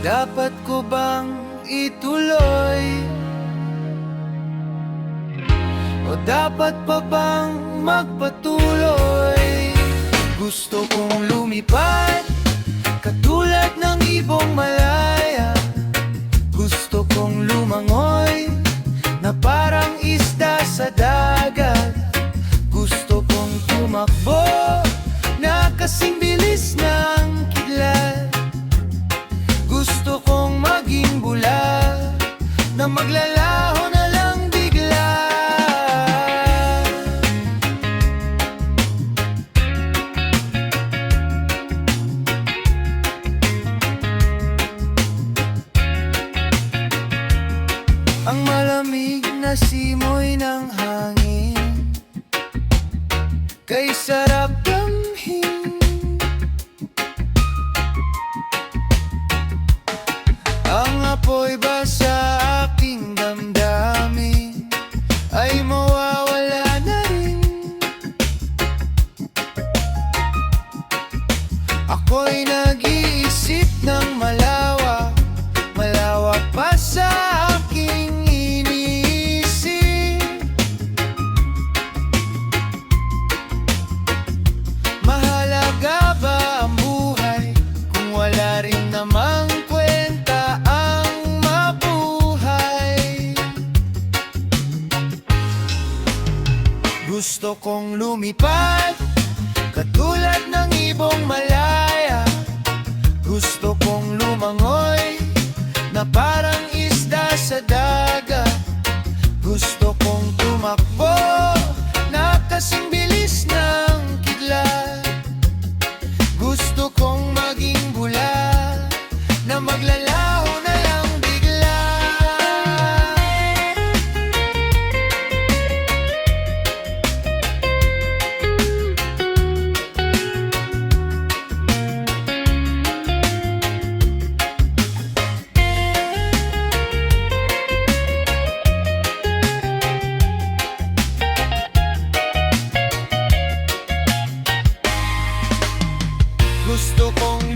Dapat ko bang ituloy? O dapat pa bang magpatuloy? Gusto kong lumipad, katulad ng ibong malaya. Gusto kong lumangoy, na parang isda sa dagat. Gusto kong tumakbo, na kasing bilis ng kidlat. Gusto kong maging bula, na maglalaho na lang bigla. Ang malamig na simoy ng hangin, kay sarap damhin. Ang apoy ba sa aking damdamin ay mawawala na rin? Ako'y nag-iisip ng malawak, malawak pa sa aking iniisip. Mahalaga ba ang buhay kung wala rin namang kwenta ang mabuhay? Gusto kong lumipad, katulad ng ibong malaya. Gusto kong lumangoy, na parang isda sa dagat. Gusto kong tumakbo, na kasing bilis ng kidlat. Gusto kong maging bula, na maglalaho na lang bigla. Gusto kong